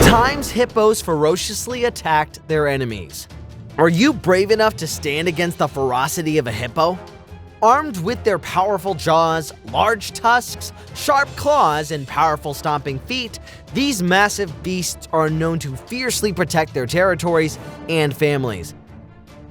Times hippos ferociously attacked their enemies. Are you brave enough to stand against the ferocity of a hippo? Armed with their powerful jaws, large tusks, sharp claws, and powerful stomping feet, these massive beasts are known to fiercely protect their territories and families.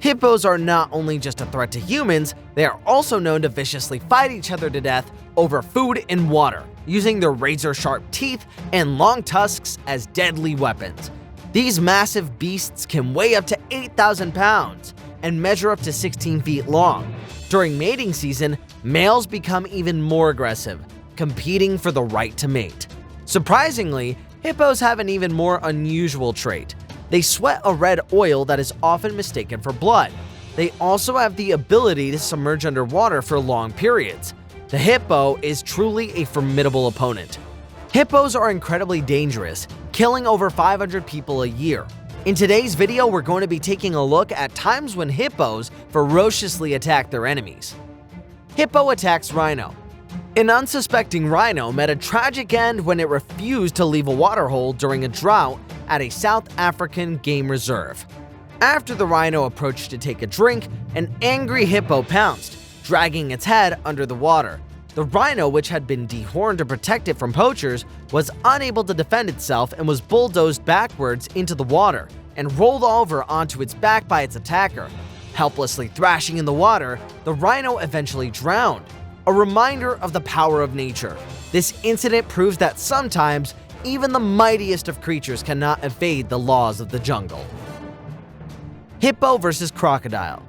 Hippos are not only just a threat to humans, they are also known to viciously fight each other to death over food and water, using their razor-sharp teeth and long tusks as deadly weapons. These massive beasts can weigh up to 8,000 pounds and measure up to 16 feet long. During mating season, males become even more aggressive, competing for the right to mate. Surprisingly, hippos have an even more unusual trait. They sweat a red oil that is often mistaken for blood. They also have the ability to submerge underwater for long periods. The hippo is truly a formidable opponent. Hippos are incredibly dangerous, killing over 500 people a year. In today's video, we're going to be taking a look at times when hippos ferociously attack their enemies. Hippo attacks rhino. An unsuspecting rhino met a tragic end when it refused to leave a waterhole during a drought at a South African game reserve. After the rhino approached to take a drink, an angry hippo pounced, dragging its head under the water. The rhino, which had been dehorned to protect it from poachers, was unable to defend itself and was bulldozed backwards into the water and rolled over onto its back by its attacker. Helplessly thrashing in the water, the rhino eventually drowned. A reminder of the power of nature. This incident proves that sometimes even the mightiest of creatures cannot evade the laws of the jungle. Hippo versus crocodile.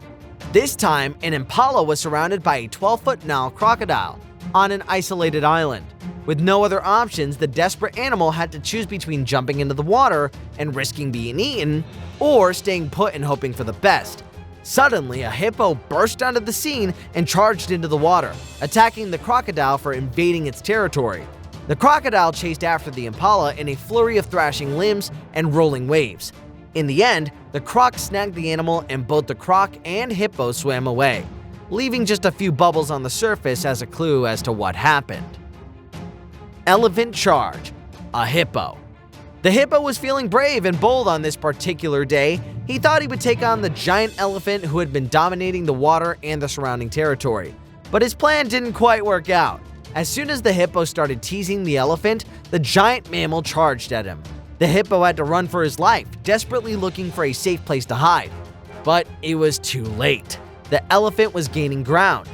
This time, an impala was surrounded by a 12-foot Nile crocodile on an isolated island. With no other options, the desperate animal had to choose between jumping into the water and risking being eaten, or staying put and hoping for the best. Suddenly, a hippo burst onto the scene and charged into the water, attacking the crocodile for invading its territory. The crocodile chased after the impala in a flurry of thrashing limbs and rolling waves. In the end, the croc snagged the animal and both the croc and hippo swam away, leaving just a few bubbles on the surface as a clue as to what happened. Elephant charge. A hippo. The hippo was feeling brave and bold on this particular day. He thought he would take on the giant elephant who had been dominating the water and the surrounding territory. But his plan didn't quite work out. As soon as the hippo started teasing the elephant, the giant mammal charged at him. The hippo had to run for his life, desperately looking for a safe place to hide. But it was too late. The elephant was gaining ground.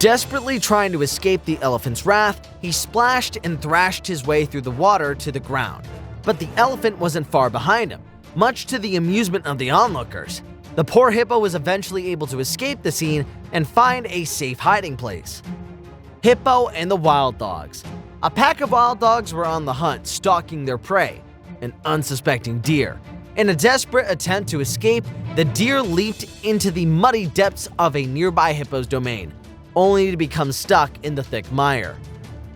Desperately trying to escape the elephant's wrath, he splashed and thrashed his way through the water to the ground. But the elephant wasn't far behind him, much to the amusement of the onlookers. The poor hippo was eventually able to escape the scene and find a safe hiding place. Hippo and the wild dogs. A pack of wild dogs were on the hunt, stalking their prey, an unsuspecting deer. In a desperate attempt to escape, the deer leaped into the muddy depths of a nearby hippo's domain, only to become stuck in the thick mire.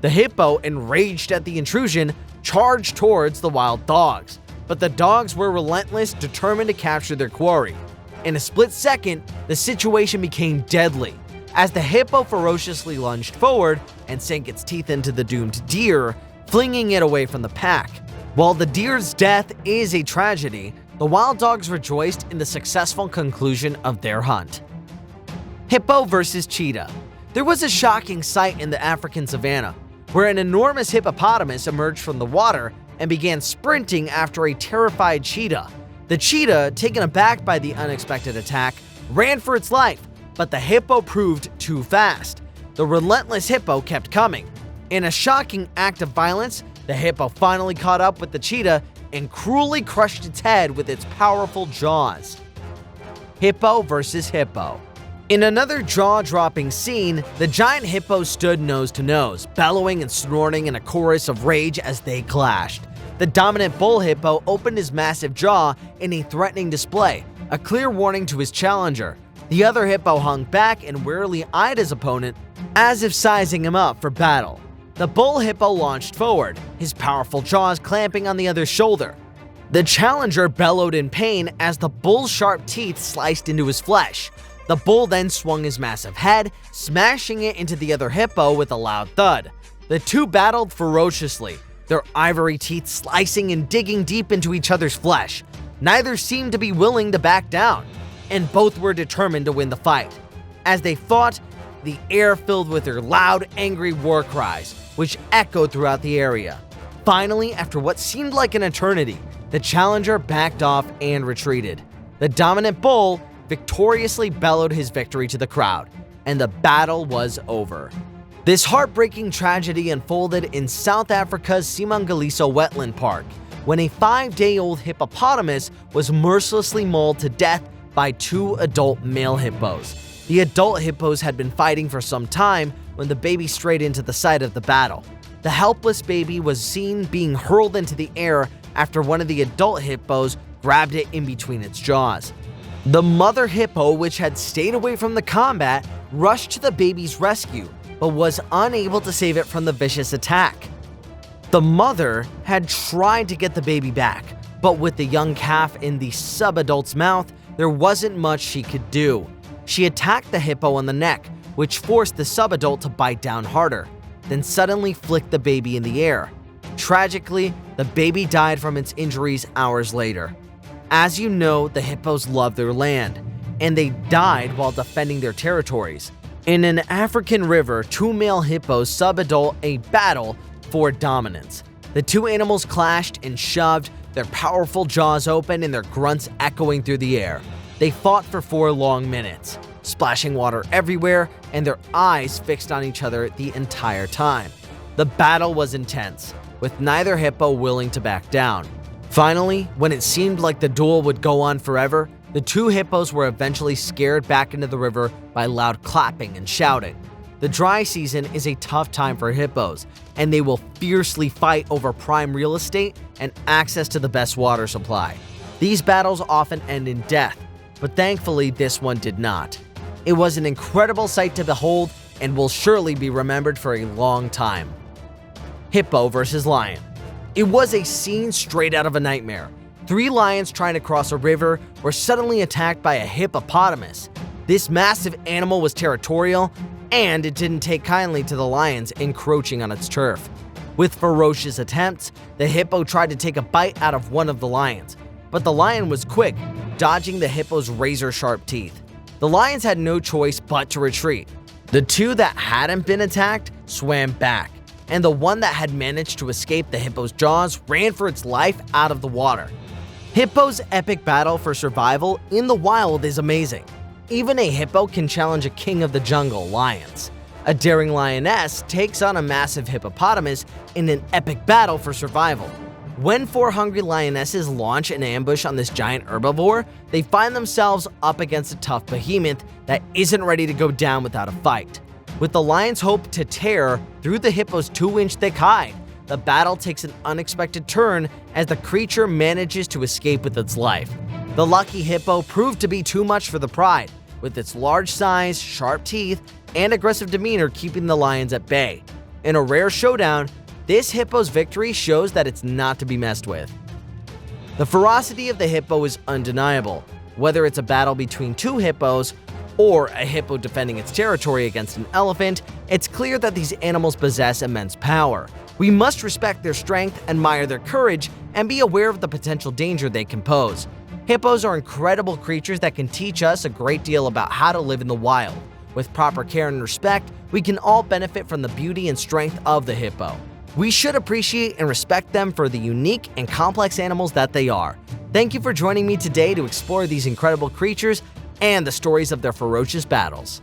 The hippo, enraged at the intrusion, charged towards the wild dogs, but the dogs were relentless, determined to capture their quarry. In a split second, the situation became deadly, as the hippo ferociously lunged forward and sank its teeth into the doomed deer, flinging it away from the pack. While the deer's death is a tragedy, the wild dogs rejoiced in the successful conclusion of their hunt. Hippo versus cheetah. There was a shocking sight in the African savanna, where an enormous hippopotamus emerged from the water and began sprinting after a terrified cheetah. The cheetah, taken aback by the unexpected attack, ran for its life, but the hippo proved too fast. The relentless hippo kept coming. In a shocking act of violence, the hippo finally caught up with the cheetah and cruelly crushed its head with its powerful jaws. Hippo versus hippo. In another jaw-dropping scene, the giant hippo stood nose to nose, bellowing and snorting in a chorus of rage as they clashed. The dominant bull hippo opened his massive jaw in a threatening display, a clear warning to his challenger. The other hippo hung back and warily eyed his opponent as if sizing him up for battle. The bull hippo launched forward, his powerful jaws clamping on the other's shoulder. The challenger bellowed in pain as the bull's sharp teeth sliced into his flesh. The bull then swung his massive head, smashing it into the other hippo with a loud thud. The two battled ferociously, their ivory teeth slicing and digging deep into each other's flesh. Neither seemed to be willing to back down, and both were determined to win the fight. As they fought, the air filled with their loud, angry war cries, which echoed throughout the area. Finally, after what seemed like an eternity, the challenger backed off and retreated. The dominant bull victoriously bellowed his victory to the crowd, and the battle was over. This heartbreaking tragedy unfolded in South Africa's Simangaliso Wetland Park, when a 5-day-old hippopotamus was mercilessly mauled to death by 2 adult male hippos. The adult hippos had been fighting for some time when the baby strayed into the site of the battle. The helpless baby was seen being hurled into the air after one of the adult hippos grabbed it in between its jaws. The mother hippo, which had stayed away from the combat, rushed to the baby's rescue, but was unable to save it from the vicious attack. The mother had tried to get the baby back, but with the young calf in the subadult's mouth, there wasn't much she could do. She attacked the hippo on the neck, which forced the subadult to bite down harder, then suddenly flicked the baby in the air. Tragically, the baby died from its injuries hours later. As you know, the hippos love their land, and they died while defending their territories. In an African river, 2 male hippos subadult a battle for dominance. The 2 animals clashed and shoved, their powerful jaws open and their grunts echoing through the air. They fought for 4 long minutes, splashing water everywhere and their eyes fixed on each other the entire time. The battle was intense, with neither hippo willing to back down. Finally, when it seemed like the duel would go on forever, the 2 hippos were eventually scared back into the river by loud clapping and shouting. The dry season is a tough time for hippos, and they will fiercely fight over prime real estate and access to the best water supply. These battles often end in death, but thankfully this one did not. It was an incredible sight to behold and will surely be remembered for a long time. Hippo versus lion. It was a scene straight out of a nightmare. 3 lions trying to cross a river were suddenly attacked by a hippopotamus. This massive animal was territorial, and it didn't take kindly to the lions encroaching on its turf. With ferocious attempts, the hippo tried to take a bite out of one of the lions, but the lion was quick, dodging the hippo's razor-sharp teeth. The lions had no choice but to retreat. The 2 that hadn't been attacked swam back, and the one that had managed to escape the hippo's jaws ran for its life out of the water. Hippo's epic battle for survival in the wild is amazing. Even a hippo can challenge a king of the jungle, lions. A daring lioness takes on a massive hippopotamus in an epic battle for survival. When 4 hungry lionesses launch an ambush on this giant herbivore, they find themselves up against a tough behemoth that isn't ready to go down without a fight. With the lions' hope to tear through the hippo's 2-inch thick hide, the battle takes an unexpected turn as the creature manages to escape with its life. The lucky hippo proved to be too much for the pride, with its large size, sharp teeth, and aggressive demeanor keeping the lions at bay. In a rare showdown, this hippo's victory shows that it's not to be messed with. The ferocity of the hippo is undeniable. Whether it's a battle between 2 hippos or a hippo defending its territory against an elephant, it's clear that these animals possess immense power. We must respect their strength, admire their courage, and be aware of the potential danger they can pose. Hippos are incredible creatures that can teach us a great deal about how to live in the wild. With proper care and respect, we can all benefit from the beauty and strength of the hippo. We should appreciate and respect them for the unique and complex animals that they are. Thank you for joining me today to explore these incredible creatures and the stories of their ferocious battles.